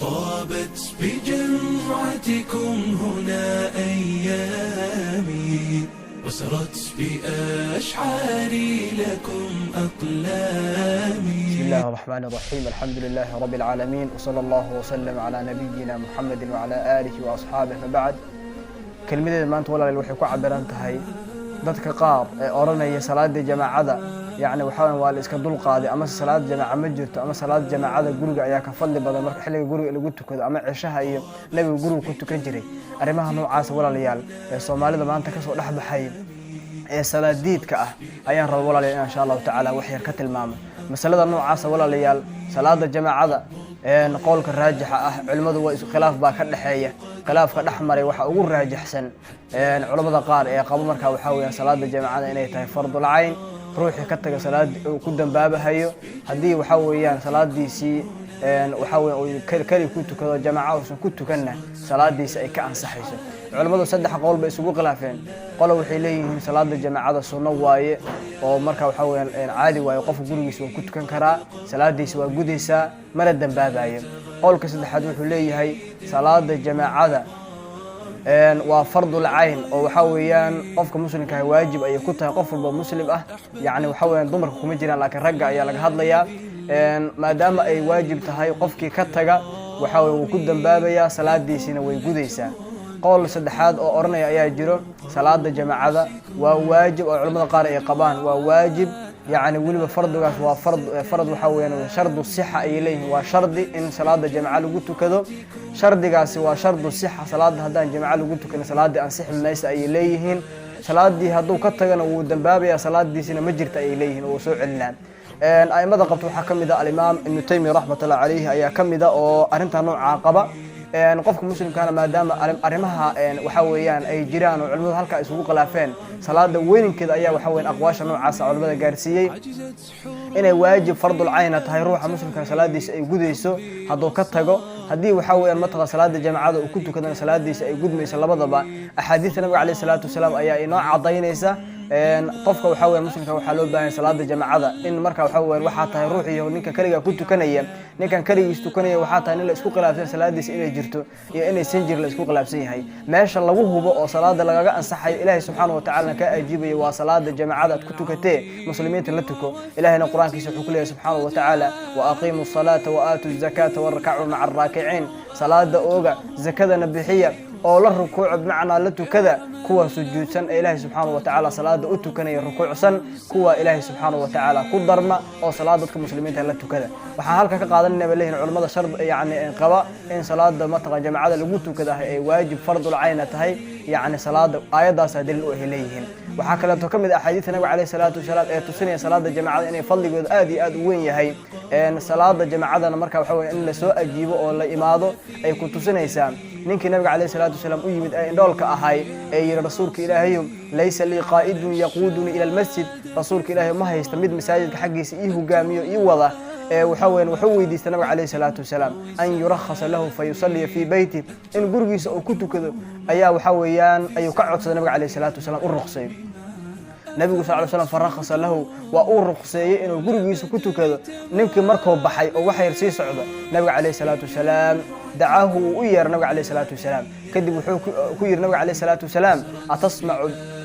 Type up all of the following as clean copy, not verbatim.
طابت بجمعتكم هنا أيامي وسرت بأشعاري لكم أقلامي. بسم الله الرحمن الرحيم. الحمد لله رب العالمين وصلى الله وسلم على نبينا محمد وعلى آله وأصحابه. فبعد كلمة ما أنت ولا الوحي كعبر أنت هاي dadka qaar ee oranaya salaada jamaacada yaani waxa waa la iska dul qaaday ama salaad jamaaca ma jirto ama salaad jamaacada guriga ayaa ka fadli badan marka xilliga guriga lagu tukado ama cishaha iyo nabiga guriga ku tukan jiray arimaha noocaas walaalayaal ee Soomaalida maanta ka soo dhaxbaxay ee salaadiidka ah ayaan rabo walaalayaal insha Allah ta'ala wax yar ka tilmaamo masalada noocaas walaalayaal salaada jamaacada qowlka raajixa ah culimadu waa isku khilaaf baa ka dhaxeeya khilaafka dhaxmaray waxa ugu raajixsan culimada qaar ee qabo marka waxa weeyaan salaada jamaacada inay tahay fardul ayn ruuxi ka taga salaad ku dambaabahayo hadii waxa weeyaan salaadiisi waxa weeyaan kali ku tukado jamaaca oo ku tukanna salaadiisi ay ka ansaxayso culimadu saddex qowl bay isugu khilaafeen qolo waxay leeyihiin salaada jamaacada sunno waaye oo marka waxa weeyaan caadi waaye qof gurigiisa uu ku tukan karaa salaadiisi waa gudaysa mana dambaabayo qowlka saddexaad wuxuu leeyahay salaada jamaacada waa fardul ayn oo waxa weeyaan qofka muslimka ah waajib ay ku tahay qof walba muslim ah yaani waxa weeyaan dumarka kuma jiraan laakiin ragga ayaa laga hadlayaa maadaama ay waajib tahay qofkii ka taga waxa uu ku dambaabaya salaadiisina way gudaysaa qowl saddexaad oo oranaya ayaa jiro salaada jamaacada waa waajib oo culimada qaar ay qabaan waa waajib يعني ولي فرض فرض وحويان شرط الصحة أي ليه وشرط إن صلاة جماعة لقيته كذا شرط قاس وشرط الصحة صلاة هذا جماعة لقيته كنا صلاة أنصح الناس أي ليهن صلاة دي هذو كتجنا ودنبابي صلاة دي سنة مجرت أي ليهن وسوء علان أي ماذا قبض حكم ذا الإمام ابن تيمية رحمة الله عليه أي كم ذا أو أرنتها نوع عقبة qofka muslimka ah maadaama arimaha waxa weeyaan ay jiraan oo culimadu halka isugu khilaafeen salaada weynkeeda ayaa waxa weeyaan aqwaasha noocaas culimada gaarsiiyay inay waajib fardul ayn tahay ruuxa muslimka salaadiisa ay gudayso haduu ka tago hadii waxa weeyaan matqa salaada jamaacada uu ku tukadana salaadiisa ay gudmayso labadaba axaadiista nabiga kaleey salaatu wasalaam ayaa inoo cadeynaysa qofka waxa weeyaan muslimka waxa loo baahan salaada jamaacada in marka waxa weeyaan waxa tahay ruuxiyo ninka kaliya ku tukanaya ninkan kaligiis tukanaya waxa tahay in la isku khilaafsan salaadiisa inay jirto iyo inay sanjir la isku khilaafsan yahay meesha lagu hubo oo salaada lagaga ansaxay ilaahay subhanahu wa ta'ala ka ajiibay waa salaada jamaacada ku tukatee muslimiinta la tuko ilaahayna quraankiisa wuxuu ku leeyahay subhanahu wa ta'ala wa aqimu as-salata wa atu az-zakata warka'u ma'a ar-raki'in salaada ooga zakadana bixiya oo la rukuuc bimacna la tukada kuwa sujuudsan ilaahay subhanahu wa ta'ala salaada u tukanaya rukuucsan kuwa ilaahay subhanahu wa ta'ala ku darma oo salaada dadka muslimiinta la tukada waxa halka ka qaadanayna leeyahay culimada shard yaani qaba in salaada matqa jamaacada lagu tukada ay waajib fardul ayn tahay yaani salaada aayadaas hadil oo heleeyeen waxa kale oo kamid ah xadiiska nabiga kaleey salaatu wasalaam ee tusinaya salaada jamaacada inay fadligooda aad iyo aad u weyn yahay salaada jamaacadana marka waxa weeye in la soo ajiibo oo la imaado ay ku tusinaysaa ninkii nabiga kaleey salaatu wasalaam u yimid ay indhoolka ahay ee yiri rasuulka ilaahay laysa li qaa'idun yaquduni ila al-masjid rasuulka ilaahay ma haysta mid masaajidka xaqiisa ii hogaamiyo ii wada waxa weeyaan wuxuu weydiistay nabiga kaleey salaatu wasalaam an yurakhasa lahu fayusalli fi bayti in gurigiisa uu ku tukado ayaa waxa weeyaan ayuu ka codsaday nabiga kaleey salaatu wasalaam u ruqsay nabiga sallallahu alayhi wasallam farakhasa lahu wa uu ruqsayay inuu gurigiisa ku tukado ninkii markoo baxay oo wax yar sii socda nabiga kaleey salaatu wasalaam dacaahu u yeer nabiga kaleey salaatu wasalaam kadib wuxuu ku yiri nabiga kaleey salaatu wasalaam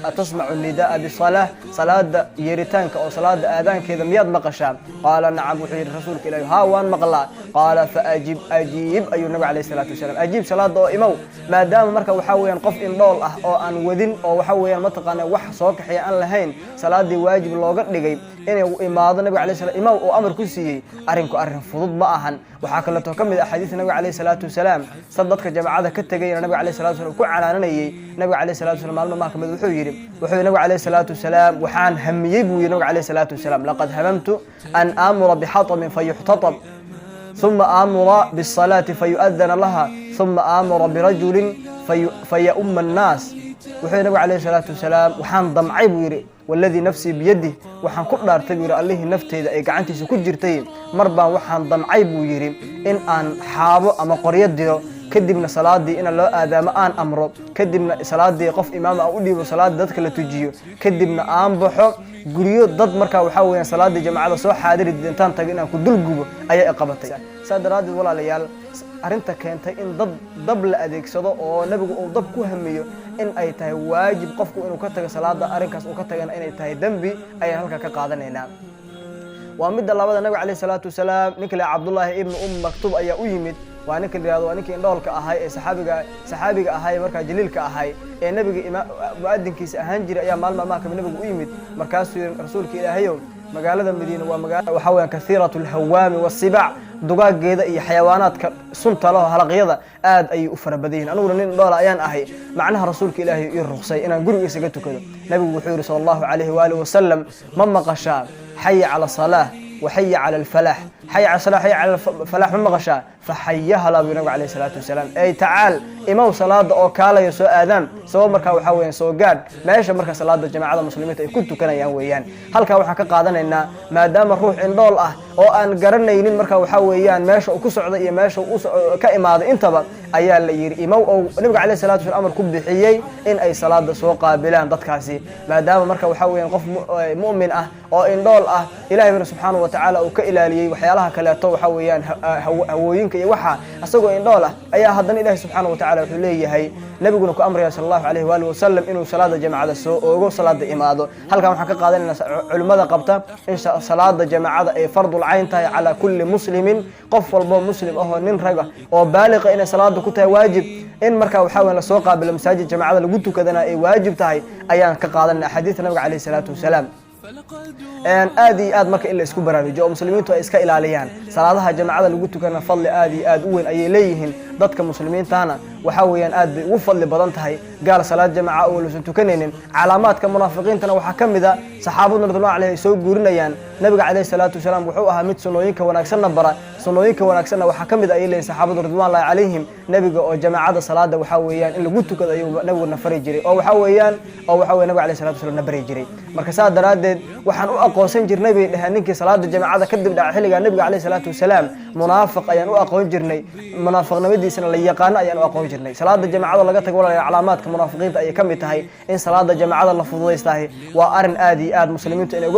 atasma'u nidaa bi salah salaada yeeritaanka oo salaada aadaankeeda miyaad maqashaa qaala nacam wuxuu yiri rasuulka ilaahay ha waan maqlaa qaala fa ajib ayu nabiga kaleey salaatu wasalaam ajib salaada oo imaw maadaama marka waxa weeyaan qof indhool ah oo aan wadin oo waxa weeyaan mataqaana wax soo kaxiya aan lahayn salaadii waajib looga dhigay inay u imaado nabiga kaleey salaatu imaw oo amar ku siiyay arrin fudud ma ahan waxa kale oo kamid ah xadiis nabiga kaleey salaatu wasalaam sadadka jamaacada ka tagayna nabiga kaleey salaatu wasalaam ku calaananayay nabiga kaleey salaatu wasalaam maalmaha kamid wuxuu yiri nabiga kaleey salaatu wasalaam waxaan hamiyay buu nabiga kaleey salaatu wasalaam laqad hamamtu an amura bihatab fayuhtatab thumma amura bis-salati fayu'adhana laha thumma amura birajulin fayumma an-nas wuxuu nabiga kaleey salaatu wasalaam waxaan damcay buu yiri والذي نفسي بيده وحن كل ارتبير الله نفتي اي gacantiisa ku jirtay mar baan waxaan damcay buu yiri in aan xaabo ama qoriyad diro kadibna salaadii in loo aadaamo aan amro kadibna salaadii qof imaam ah u dhiibo salaad dadka la tujiyo kadibna aan baxo guriyo dad marka waxa weeyaan salaadii jamaacada soo xaadiri intaan tagin aan ku dul gubo ayaa qabatay saadaraadid walaalayaal arinta keentay in dab la adeegsado oo nabigu uu dab ku hamiyo in ay tahay waajib qofku inuu ka tago salaada arinkaas uu ka tagana inay tahay dambi ay halka ka qaadanayna waa mid labada nabi kaleey salaatu wasalaam ninkii Abdullah ibn Maktub ayaa u yimid waa ninkii yiraahdo waa ninkii indhoolka ahay ee saxaabiga ahay marka jaliilka ahay ee nabiga muadinkiisa ahaan jiray ayaa maalmaha ka nabigu u yimid markaasuu rasuulka Ilaahayow magaalada Madiina waa magaalo waxa weeyaan kathiratul hawaami was-sibac dugaageeda iyo xayawaanaadka sunta leh halaqyada aad ay u farabadeen anuguna nin dhool ayaan ahay macnaha rasuulka Ilaahay ii ruqsay inaan gurigiisa ka tukado nabigu wuxuu yiri sallallahu alayhi wa alihi wasallam ma maqasha hayya ala salah wa hayya ala al-falah hayya ala salah hayya ala al-falah ma maqasha فحيها الله بنبي عليه الصلاة والسلام أي تعال إمام صلاة أو كالا يسوء آذان سواء مركا وحاويان سواء قاد ما يشا مركا صلاة الجماعة المسلمين كنت كنا يهويان هل كا وحكا قادنا إن ما دام الروح إن دول أو أن قرنا ينين مركا وحاويان ما يشا وكسع ما يشا كإماد انتبه أيال اللي يري إمام أو نبي عليه الصلاة والسلام أمر كب حيي إن أي صلاة سواء قابلان ضدكاسي ما دام مركا وحاويان قف مؤمن أو إن دول إلهي سبحانه وتعالى أو كإلالي وحيالها كلا تو حاويان هوين waxa asagoo indhool ayaa hadan Ilaahay subhanahu wa ta'ala wuxuu leeyahay nabiguna ku amray sallallahu alayhi wa alihi wasallam inuu salaada jamaacada soo oogo salaada imaado halkan waxa ka qaadanayna culimada qabta in salaada jamaacada ay fardul ayn tahay ala kulli muslimin qof walbo muslim ah oo nin raga oo baaliq in salaada ku tahay waajib in marka waxa weyn la soo qaabilo masaajid jamaacada lagu tukadana ay waajib tahay ayaan ka qaadanaa xadiis nabiga alayhi salatu wasalaam aad marka in la isku baraarujiyo muslimiintu ay iska ilaaliyaan salaadaha jamaacada lagu tukana fadli aad u weyn ay leeyihiin dadka muslimiintana waxa weeyaan aad bay ugu fadli badan tahay gaar salaad jamaaca oo la soo tukanaynin calaamaadka munaafiqiintana waxa kamida saxaabadu radhiyallahu alayhi soo guurinayaan nabiga alayhi salatu wasalaam wuxuu ahaa mid sunnooyinka wanaagsan bara sunnooyinka wanaagsan waxa kamida ay leeyihiin saxaabadu radhiyallahu alayhim nabiga oo jamaacada salaada waxa weeyaan in lagu tukado ayuu nabigu nafari jiray oo waxa weeyaan nabiga alayhi salatu wasalaam nabari jiray marka saadaradeed waxaan u aqoonsan jirnay bay dhahan ninkii salaada jamaacada ka dib dhaca xilliga nabiga alayhi salatu wasalaam munaafiq ayaan u aqoon jirnay munaafiqnimadiisana la yaqaan ayaan u aqoon jirnay salaada jamaacada laga tago walaal calaamaadka munaafiqiinta ay kamid tahay in salaada jamaacada la fududeystahay waa arin aad muslimiintu inay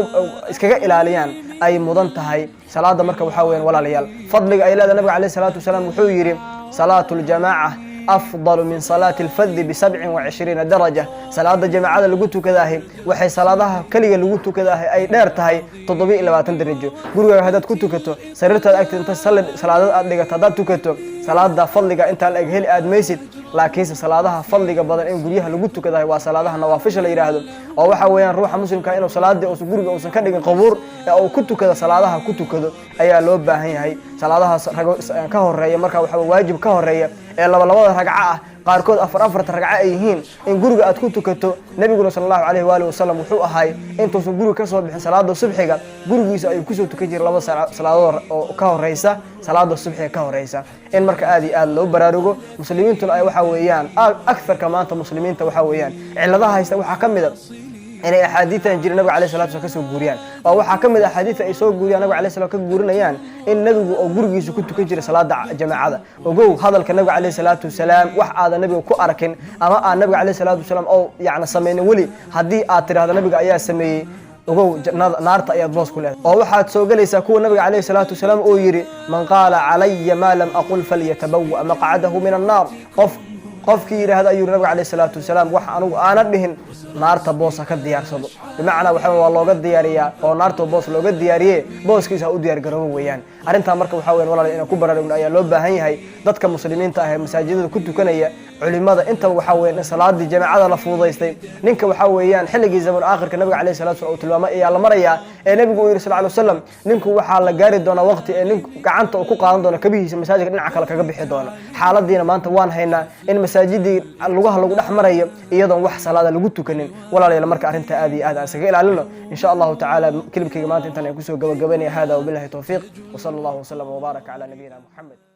iskaga ilaaliyaan ay mudan tahay salaada marka waxa weeyaan walaalayaal fadliga ay leedahay nabiga alayhi salatu wasalaam wuxuu yiri salaatul jamaaca أفضل من صلاة الفذ ب27 درجة صلاة جماعة لقوتو كذاهي وحي صلاةها كلية لقوتو كذاهي أي ديرتهاي تضبي إلى 20 درجة قولوا هذا كنتو كتو سررت أكت أنت تصلي صلاة أدلقة تداتو كتو صلاة فضلقة أنت الأجهل أدميسد لكن صلاةها فضلقة بدل إن قوليها لقوتو كذاهي وصلاةها نوافش اللي يراهدو أو وحويان روح مسلم كائنه صلاة دي أو سجورك أو سكنك قبور أو كنتو كذا صلاةها كنتو كذا أي لوبة هي صلاةها كهر ريا مركب واجب كهر ريا labada ragca qaarkood afar ragca ay yihiin in guriga aad ku tukato nabiguna sallallahu alayhi wa alihi wasallam wuxuu ahay intuu soo guriga ka soo bixin salaada subaxiga gurigiisa ay ku soo tukan jiray laba salaadood oo ka horeysa salaada subaxiga ka horeysa in marka aad loo baraarugo muslimiintu ay waxa weeyaan akthar maanta muslimiinta waxa weeyaan ciladaha haysta waxa kamid inay axaadiitan jiray nabiga alayhi salatu wasallam ka soo guuriyaan oo waxa kamid ah axaadiita ay soo guuriyaan nabiga alayhi salatu ka guurinayaan in nabigu oo gurigiisa ku tukan jiray salaada jamaacada ogow hadalka nabiga alayhi salatu wasallam wax aad nabiga ku arkin ama aan nabiga alayhi salatu wasallam oo yaacna sameeyay wali hadii aad tiraahdo nabiga ayaa sameeyay ogow naarta ayaa boos ku leedahay oo waxaad soo galaysaa kuwa nabiga alayhi salatu wasallam oo yiri man qaala alayya ma lam aqul falyatabawwa maq'adahu min an-nar qofkii yiraahdo ayuu nabiga alayhi salatu wasallam wax anigu aan dhihin naarta boos ka diyaarsado bimaana waxa waa looga diyaariyaa oo naarta boos looga diyaariyay booskiisa u diyaar garow weeyaan arinta marka waxa weeyaan walaal in ku baraarugno ayaa loo baahan yahay dadka muslimiinta ah ee masaajidada ku tukanaya culimada inta waxa weeyaan salaadii jamaacada la fududeystay ninka waxa weeyaan xilligii zaman aakhirka nabiga alayhi salatu wasallam tilmaamay ayaa la maraya ee nabigu uu yiri sallallahu alayhi wasallam ninku waxa la gaari doona waqti ee ninku gacanta uu ku qaadan doona kabihiisa masaajidka dhinaca kale kaga bixi doona xaaladiina maanta waan haynaa in masaajidii lugaha lagu dhaxmarayo iyadoo wax salaada lagu tukanin walaalayaal marka arinta aad aan isaga ilaalino insha Allah ta'ala kilibkayga maanta intaan ay ku soo gabagabeynay hada wabillahi tawfiiq wa sallallahu wa sallam wa baraka ala nabiyina Muhammad